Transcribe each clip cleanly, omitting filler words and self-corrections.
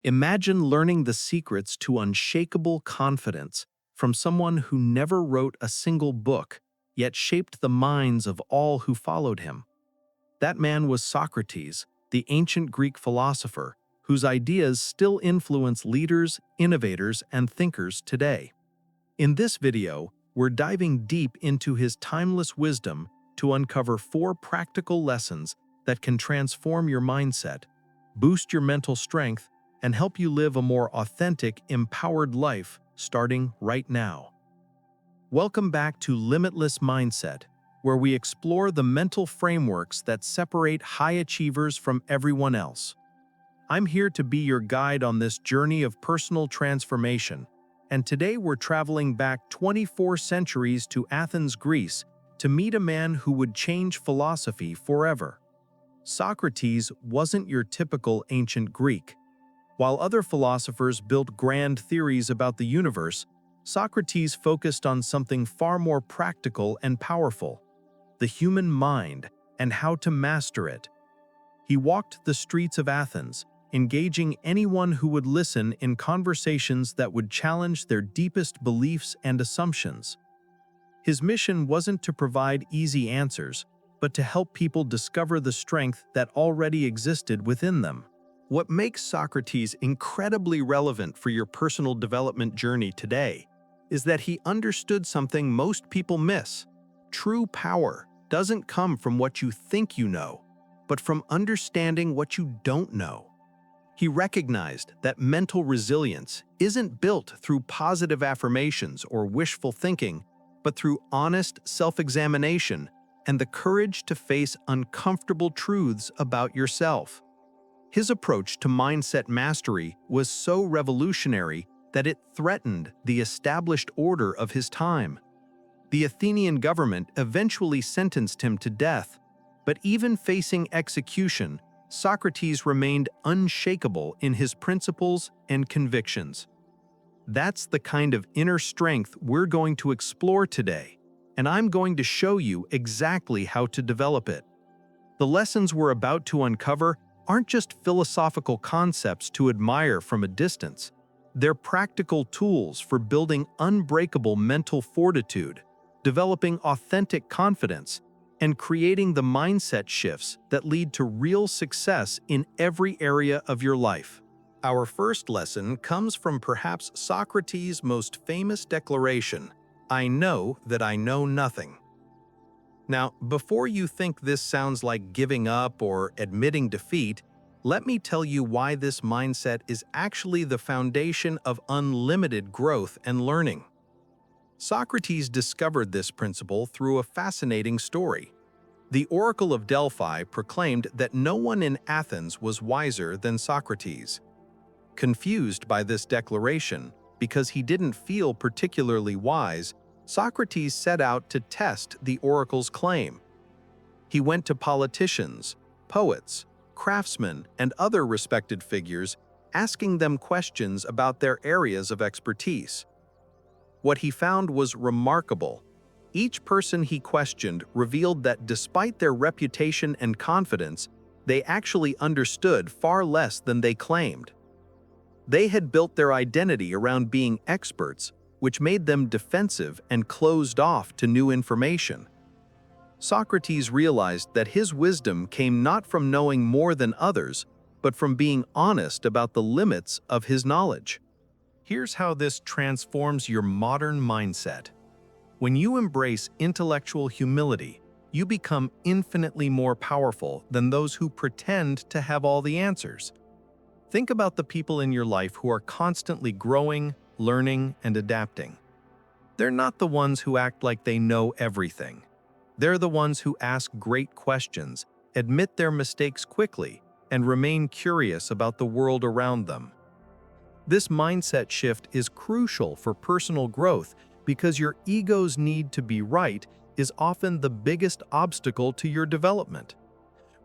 Imagine learning the secrets to unshakable confidence from someone who never wrote a single book, yet shaped the minds of all who followed him. That man was Socrates, the ancient Greek philosopher, whose ideas still influence leaders, innovators, and thinkers today. In this video, we're diving deep into his timeless wisdom to uncover 4 practical lessons that can transform your mindset, boost your mental strength, and help you live a more authentic, empowered life starting right now. Welcome back to Limitless Mindset, where we explore the mental frameworks that separate high achievers from everyone else. I'm here to be your guide on this journey of personal transformation, and today we're traveling back 24 centuries to Athens, Greece, to meet a man who would change philosophy forever. Socrates wasn't your typical ancient Greek. While other philosophers built grand theories about the universe, Socrates focused on something far more practical and powerful: the human mind and how to master it. He walked the streets of Athens, engaging anyone who would listen in conversations that would challenge their deepest beliefs and assumptions. His mission wasn't to provide easy answers, but to help people discover the strength that already existed within them. What makes Socrates incredibly relevant for your personal development journey today is that he understood something most people miss. True power doesn't come from what you think you know, but from understanding what you don't know. He recognized that mental resilience isn't built through positive affirmations or wishful thinking, but through honest self-examination and the courage to face uncomfortable truths about yourself. His approach to mindset mastery was so revolutionary that it threatened the established order of his time. The Athenian government eventually sentenced him to death, but even facing execution, Socrates remained unshakable in his principles and convictions. That's the kind of inner strength we're going to explore today, and I'm going to show you exactly how to develop it. The lessons we're about to uncover aren't just philosophical concepts to admire from a distance. They're practical tools for building unbreakable mental fortitude, developing authentic confidence, and creating the mindset shifts that lead to real success in every area of your life. Our first lesson comes from perhaps Socrates' most famous declaration: "I know that I know nothing." Now, before you think this sounds like giving up or admitting defeat, let me tell you why this mindset is actually the foundation of unlimited growth and learning. Socrates discovered this principle through a fascinating story. The Oracle of Delphi proclaimed that no one in Athens was wiser than Socrates. Confused by this declaration, because he didn't feel particularly wise, Socrates set out to test the oracle's claim. He went to politicians, poets, craftsmen, and other respected figures, asking them questions about their areas of expertise. What he found was remarkable. Each person he questioned revealed that despite their reputation and confidence, they actually understood far less than they claimed. They had built their identity around being experts, which made them defensive and closed off to new information. Socrates realized that his wisdom came not from knowing more than others, but from being honest about the limits of his knowledge. Here's how this transforms your modern mindset. When you embrace intellectual humility, you become infinitely more powerful than those who pretend to have all the answers. Think about the people in your life who are constantly growing, learning, and adapting. They're not the ones who act like they know everything. They're the ones who ask great questions, admit their mistakes quickly, and remain curious about the world around them. This mindset shift is crucial for personal growth because your ego's need to be right is often the biggest obstacle to your development.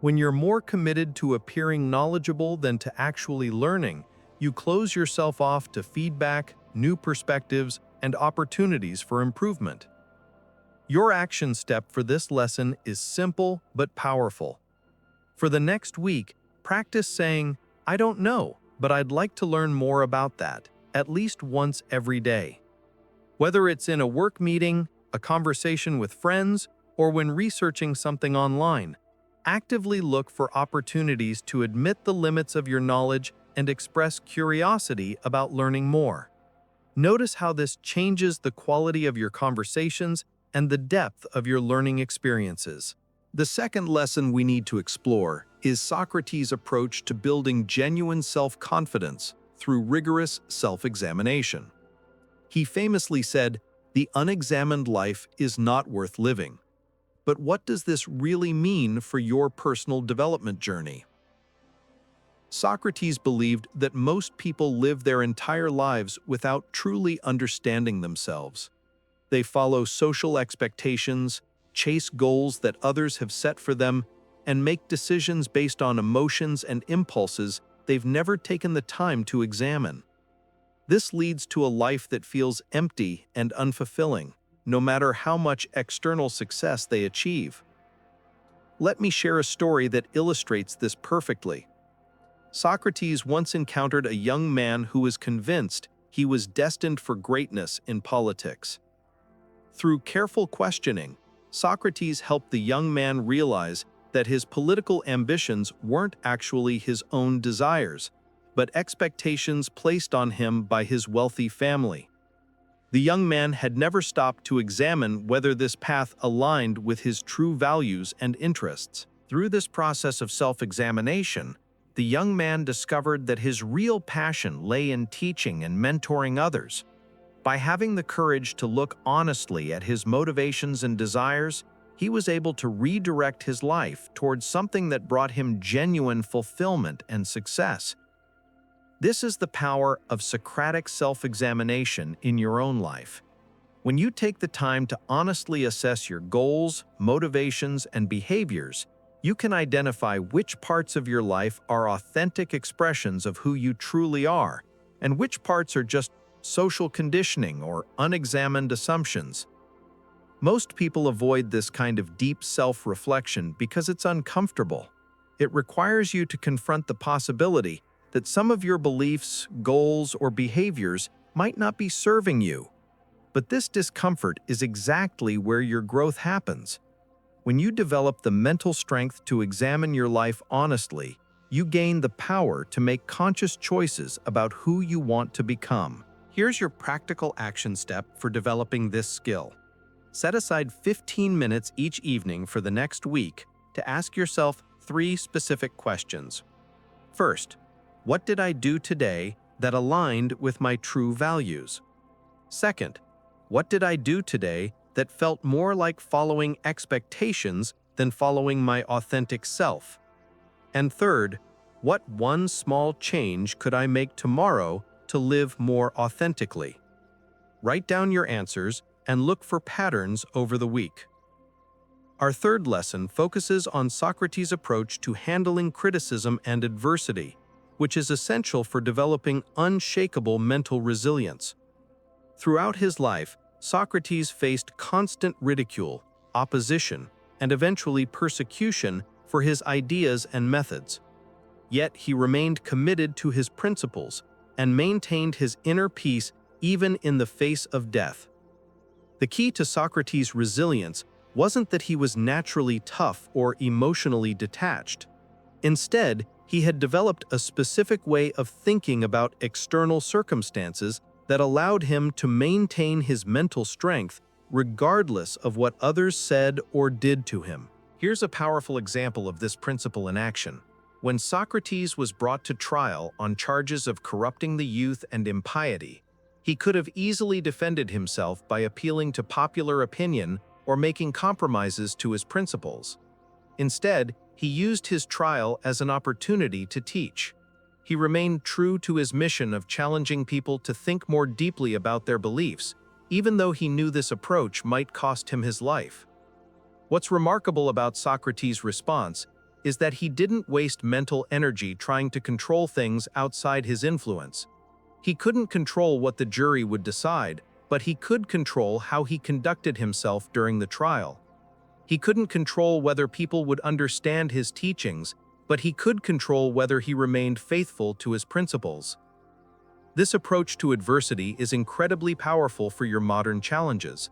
When you're more committed to appearing knowledgeable than to actually learning, you close yourself off to feedback, new perspectives, and opportunities for improvement. Your action step for this lesson is simple but powerful. For the next week, practice saying, "I don't know," but I'd like to learn more about that, at least once every day. Whether it's in a work meeting, a conversation with friends, or when researching something online, actively look for opportunities to admit the limits of your knowledge and express curiosity about learning more. Notice how this changes the quality of your conversations and the depth of your learning experiences. The second lesson we need to explore is Socrates' approach to building genuine self-confidence through rigorous self-examination. He famously said, "The unexamined life is not worth living." But what does this really mean for your personal development journey? Socrates believed that most people live their entire lives without truly understanding themselves. They follow social expectations, chase goals that others have set for them, and make decisions based on emotions and impulses they've never taken the time to examine. This leads to a life that feels empty and unfulfilling, no matter how much external success they achieve. Let me share a story that illustrates this perfectly. Socrates once encountered a young man who was convinced he was destined for greatness in politics. Through careful questioning, Socrates helped the young man realize that his political ambitions weren't actually his own desires, but expectations placed on him by his wealthy family. The young man had never stopped to examine whether this path aligned with his true values and interests. Through this process of self-examination, the young man discovered that his real passion lay in teaching and mentoring others. By having the courage to look honestly at his motivations and desires, he was able to redirect his life towards something that brought him genuine fulfillment and success. This is the power of Socratic self-examination in your own life. When you take the time to honestly assess your goals, motivations, and behaviors, you can identify which parts of your life are authentic expressions of who you truly are, and which parts are just social conditioning or unexamined assumptions. Most people avoid this kind of deep self-reflection because it's uncomfortable. It requires you to confront the possibility that some of your beliefs, goals, or behaviors might not be serving you. But this discomfort is exactly where your growth happens. When you develop the mental strength to examine your life honestly, you gain the power to make conscious choices about who you want to become. Here's your practical action step for developing this skill. Set aside 15 minutes each evening for the next week to ask yourself 3 specific questions. First, what did I do today that aligned with my true values? Second, what did I do today that felt more like following expectations than following my authentic self? And third, what one small change could I make tomorrow to live more authentically? Write down your answers and look for patterns over the week. Our third lesson focuses on Socrates' approach to handling criticism and adversity, which is essential for developing unshakable mental resilience. Throughout his life, Socrates faced constant ridicule, opposition, and eventually persecution for his ideas and methods. Yet he remained committed to his principles and maintained his inner peace even in the face of death. The key to Socrates' resilience wasn't that he was naturally tough or emotionally detached. Instead, he had developed a specific way of thinking about external circumstances that allowed him to maintain his mental strength regardless of what others said or did to him. Here's a powerful example of this principle in action. When Socrates was brought to trial on charges of corrupting the youth and impiety, he could have easily defended himself by appealing to popular opinion or making compromises to his principles. Instead, he used his trial as an opportunity to teach. He remained true to his mission of challenging people to think more deeply about their beliefs, even though he knew this approach might cost him his life. What's remarkable about Socrates' response is that he didn't waste mental energy trying to control things outside his influence. He couldn't control what the jury would decide, but he could control how he conducted himself during the trial. He couldn't control whether people would understand his teachings, but he could control whether he remained faithful to his principles. This approach to adversity is incredibly powerful for your modern challenges.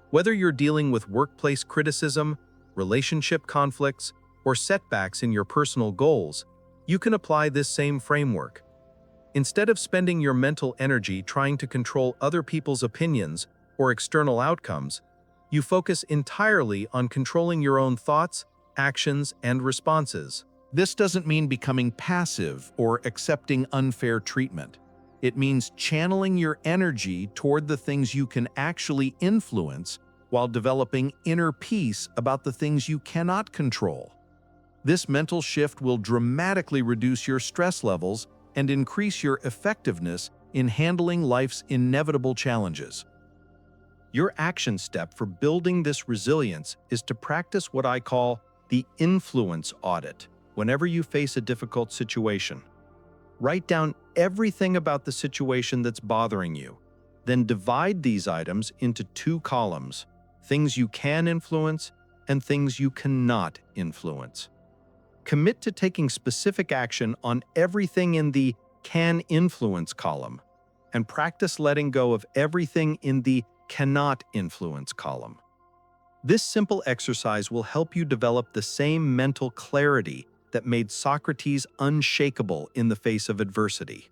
Whether you're dealing with workplace criticism, relationship conflicts, or setbacks in your personal goals, you can apply this same framework. Instead of spending your mental energy trying to control other people's opinions or external outcomes, you focus entirely on controlling your own thoughts, actions, and responses. This doesn't mean becoming passive or accepting unfair treatment. It means channeling your energy toward the things you can actually influence while developing inner peace about the things you cannot control. This mental shift will dramatically reduce your stress levels and increase your effectiveness in handling life's inevitable challenges. Your action step for building this resilience is to practice what I call the influence audit whenever you face a difficult situation. Write down everything about the situation that's bothering you. Then divide these items into two columns: things you can influence and things you cannot influence. Commit to taking specific action on everything in the can influence column, and practice letting go of everything in the cannot influence column. This simple exercise will help you develop the same mental clarity that made Socrates unshakable in the face of adversity.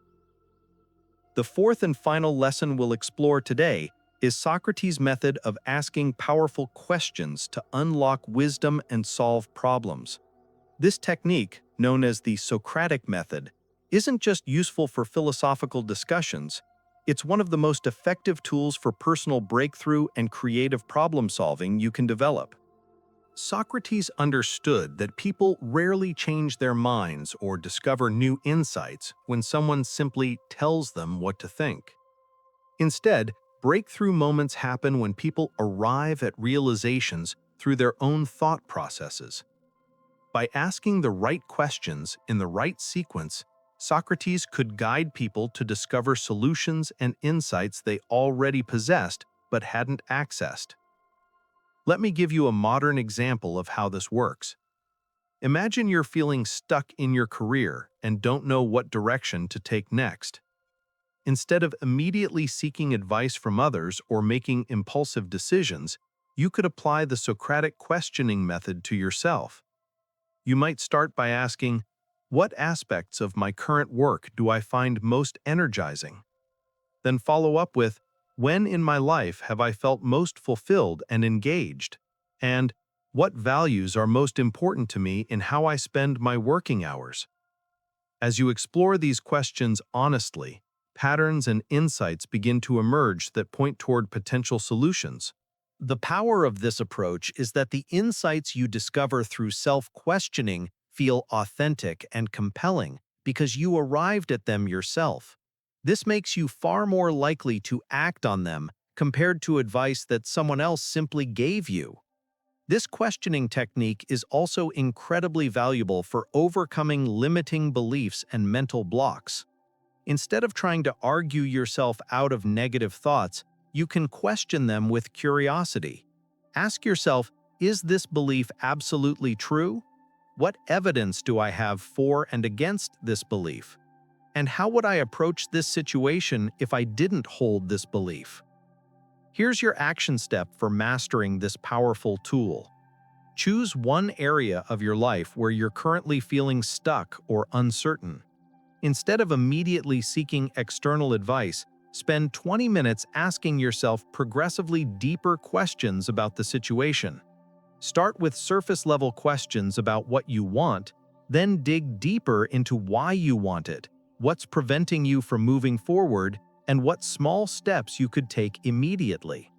The fourth and final lesson we'll explore today is Socrates' method of asking powerful questions to unlock wisdom and solve problems. This technique, known as the Socratic method, isn't just useful for philosophical discussions. It's one of the most effective tools for personal breakthrough and creative problem-solving you can develop. Socrates understood that people rarely change their minds or discover new insights when someone simply tells them what to think. Instead, breakthrough moments happen when people arrive at realizations through their own thought processes. By asking the right questions in the right sequence, Socrates could guide people to discover solutions and insights they already possessed but hadn't accessed. Let me give you a modern example of how this works. Imagine you're feeling stuck in your career and don't know what direction to take next. Instead of immediately seeking advice from others or making impulsive decisions, you could apply the Socratic questioning method to yourself. You might start by asking, "What aspects of my current work do I find most energizing?" Then follow up with, "When in my life have I felt most fulfilled and engaged?" And "What values are most important to me in how I spend my working hours?" As you explore these questions honestly, patterns and insights begin to emerge that point toward potential solutions. The power of this approach is that the insights you discover through self-questioning feel authentic and compelling because you arrived at them yourself. This makes you far more likely to act on them compared to advice that someone else simply gave you. This questioning technique is also incredibly valuable for overcoming limiting beliefs and mental blocks. Instead of trying to argue yourself out of negative thoughts, you can question them with curiosity. Ask yourself, is this belief absolutely true? What evidence do I have for and against this belief? And how would I approach this situation if I didn't hold this belief? Here's your action step for mastering this powerful tool. Choose one area of your life where you're currently feeling stuck or uncertain. Instead of immediately seeking external advice, spend 20 minutes asking yourself progressively deeper questions about the situation. Start with surface-level questions about what you want, then dig deeper into why you want it, what's preventing you from moving forward, and what small steps you could take immediately.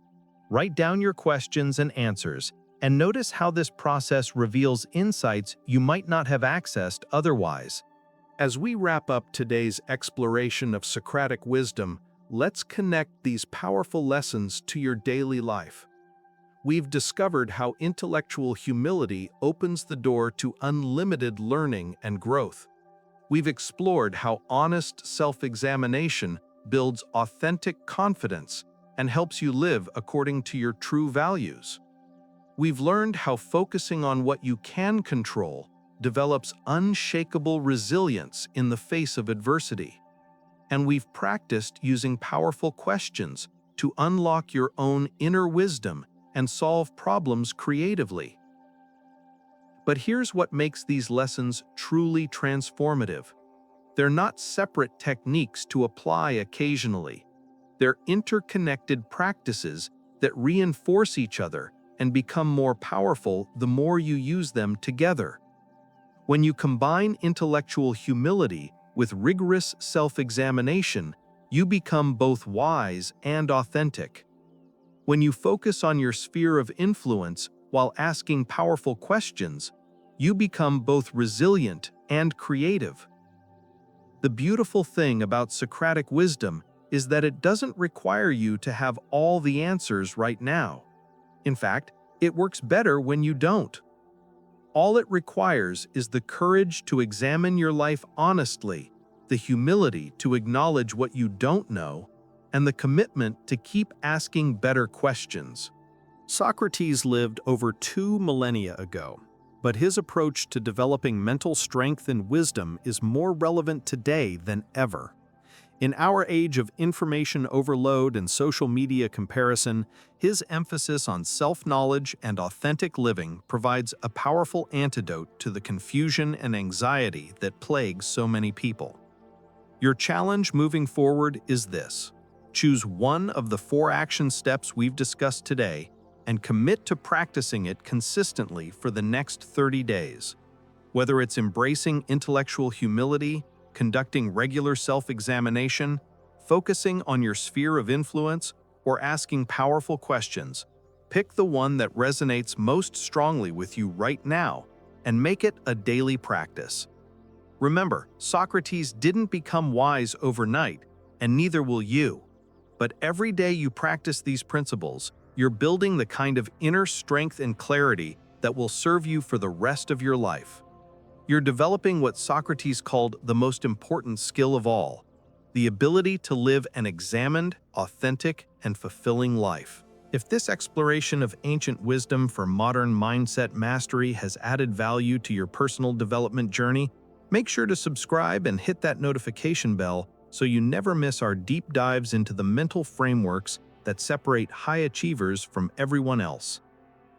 Write down your questions and answers, and notice how this process reveals insights you might not have accessed otherwise. As we wrap up today's exploration of Socratic wisdom, let's connect these powerful lessons to your daily life. We've discovered how intellectual humility opens the door to unlimited learning and growth. We've explored how honest self-examination builds authentic confidence and helps you live according to your true values. We've learned how focusing on what you can control develops unshakable resilience in the face of adversity. And we've practiced using powerful questions to unlock your own inner wisdom and solve problems creatively. But here's what makes these lessons truly transformative. They're not separate techniques to apply occasionally. They're interconnected practices that reinforce each other and become more powerful the more you use them together. When you combine intellectual humility with rigorous self-examination, you become both wise and authentic. When you focus on your sphere of influence while asking powerful questions, you become both resilient and creative. The beautiful thing about Socratic wisdom is that it doesn't require you to have all the answers right now. In fact, it works better when you don't. All it requires is the courage to examine your life honestly, the humility to acknowledge what you don't know, and the commitment to keep asking better questions. Socrates lived over 2 millennia ago, but his approach to developing mental strength and wisdom is more relevant today than ever. In our age of information overload and social media comparison, his emphasis on self-knowledge and authentic living provides a powerful antidote to the confusion and anxiety that plagues so many people. Your challenge moving forward is this: choose one of the 4 action steps we've discussed today and commit to practicing it consistently for the next 30 days. Whether it's embracing intellectual humility, conducting regular self-examination, focusing on your sphere of influence, or asking powerful questions, pick the one that resonates most strongly with you right now and make it a daily practice. Remember, Socrates didn't become wise overnight, and neither will you. But every day you practice these principles, you're building the kind of inner strength and clarity that will serve you for the rest of your life. You're developing what Socrates called the most important skill of all, the ability to live an examined, authentic, and fulfilling life. If this exploration of ancient wisdom for modern mindset mastery has added value to your personal development journey, make sure to subscribe and hit that notification bell so you never miss our deep dives into the mental frameworks that separate high achievers from everyone else.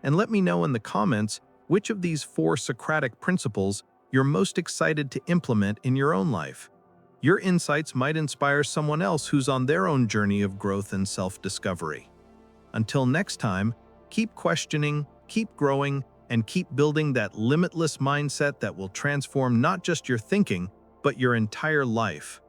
And let me know in the comments which of these 4 Socratic principles you're most excited to implement in your own life. Your insights might inspire someone else who's on their own journey of growth and self-discovery. Until next time, keep questioning, keep growing, and keep building that limitless mindset that will transform not just your thinking, but your entire life.